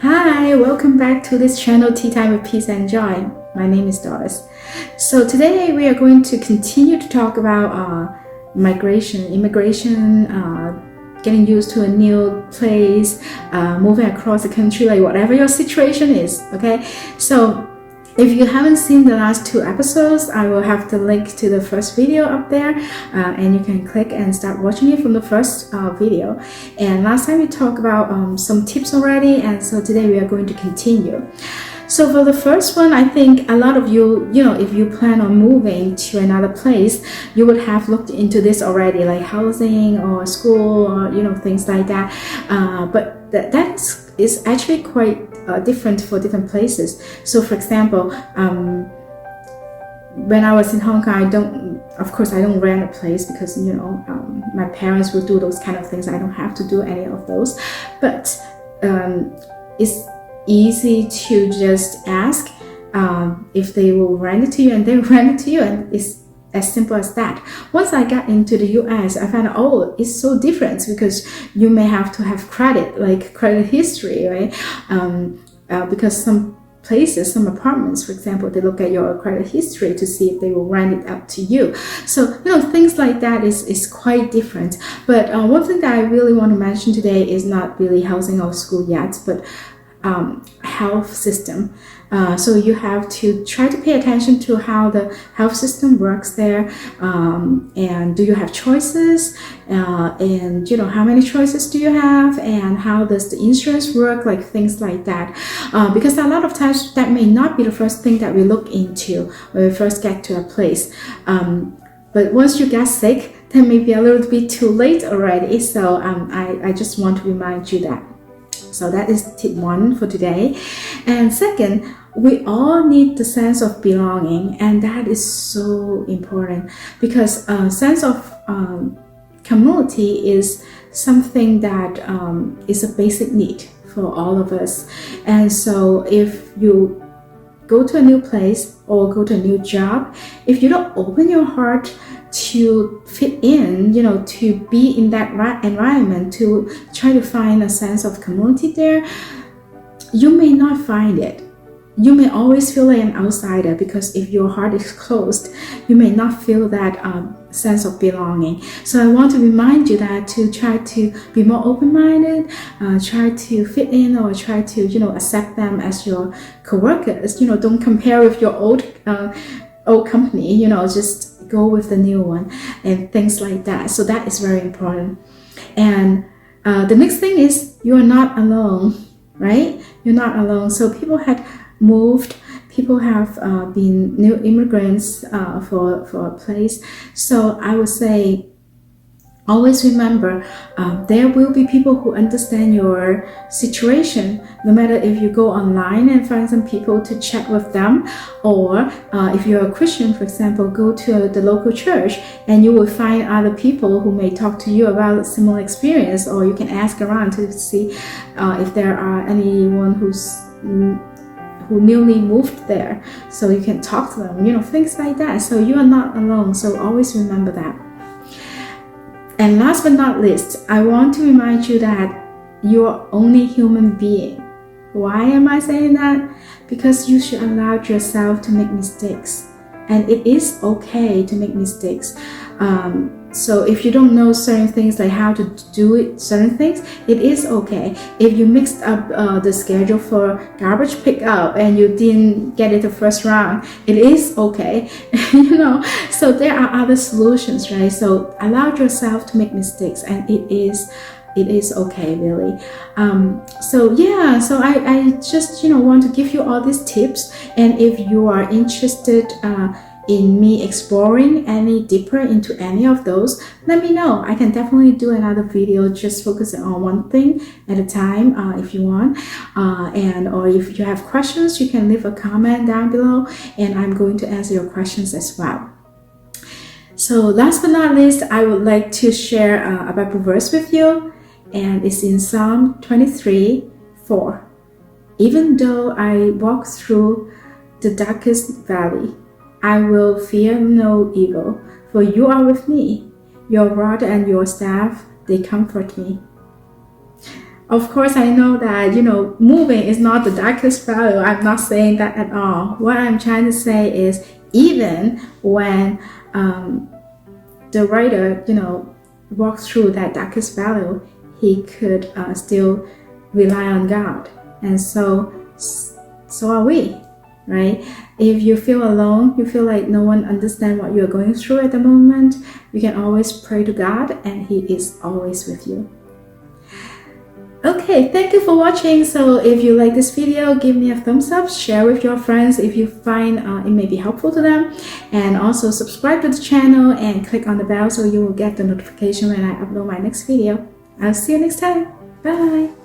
Hi, welcome back to this channel, Tea Time with Peace and Joy. My name is Doris. So today we are going to continue to talk about migration, immigration, getting used to a new place, moving across the country, like whatever your situation is, okay? So if you haven't seen the last two episodes, I will have the link to the first video up there, and you can click and start watching it from the first video. And last time we talked about some tips already, and so today we are going to continue. So for the first one, I think a lot of you, if you plan on moving to another place, you would have looked into this already, like housing or school or, things like that. But that is actually quite different for different places. So for example, when I was in Hong Kong, I don't rent a place because, my parents will do those kind of things. I don't have to do any of those. But it's easy to just ask if they will rent it to you, and they rent it to you, and it's as simple as that. Once I got into the US, I found out, it's so different because you may have to have credit, like credit history, right? Because some places, some apartments, for example, they look at your credit history to see if they will rent it out to you. So, things like that is quite different. But one thing that I really want to mention today is not really housing or school yet, but health system. So you have to try to pay attention to how the health system works there, and do you have choices, and how many choices do you have, and how does the insurance work, like things like that, because a lot of times that may not be the first thing that we look into when we first get to a place, but once you get sick, then maybe a little bit too late already. So I just want to remind you that. So that is tip one for today. And second, we all need the sense of belonging, and that is so important because sense of community is something that is a basic need for all of us. And so if you go to a new place or go to a new job, if you don't open your heart to fit in, to be in that environment, to try to find a sense of community there, you may not find it. You may always feel like an outsider because if your heart is closed, you may not feel that sense of belonging. So I want to remind you that to try to be more open-minded, try to fit in, or try to, accept them as your co-workers. Don't compare with your old company, just go with the new one and things like that. So that is very important. And the next thing is you are not alone, right? You're not alone. So people had moved, people have been new immigrants for a place. So I would say, always remember, there will be people who understand your situation, no matter if you go online and find some people to chat with them, or if you're a Christian, for example, go to the local church and you will find other people who may talk to you about a similar experience, or you can ask around to see if there are anyone who newly moved there, so you can talk to them, things like that. So you are not alone, so always remember that. And last but not least, I want to remind you that you are only human being. Why am I saying that? Because you should allow yourself to make mistakes. And it is okay to make mistakes. So if you don't know certain things, like how to do it, certain things, it is okay. If you mixed up the schedule for garbage pickup and you didn't get it the first round, it is okay. So there are other solutions, right? So allow yourself to make mistakes, and it is okay, really. So I just want to give you all these tips, and if you are interested in me exploring any deeper into any of those, let me know. I can definitely do another video just focusing on one thing at a time, if you want, or if you have questions, you can leave a comment down below and I'm going to answer your questions as well. So last but not least, I would like to share a Bible verse with you, and it's in Psalm 23:4. Even though I walk through the darkest valley, I will fear no evil, for you are with me. Your rod and your staff, they comfort me. Of course, I know that, moving is not the darkest value. I'm not saying that at all. What I'm trying to say is, even when the writer, walks through that darkest value, he could still rely on God. And so are we, right? If you feel alone, you feel like no one understands what you're going through at the moment, you can always pray to God, and He is always with you. Okay, thank you for watching. So if you like this video, give me a thumbs up, share with your friends if you find it may be helpful to them, and also subscribe to the channel and click on the bell so you will get the notification when I upload my next video. I'll see you next time. Bye!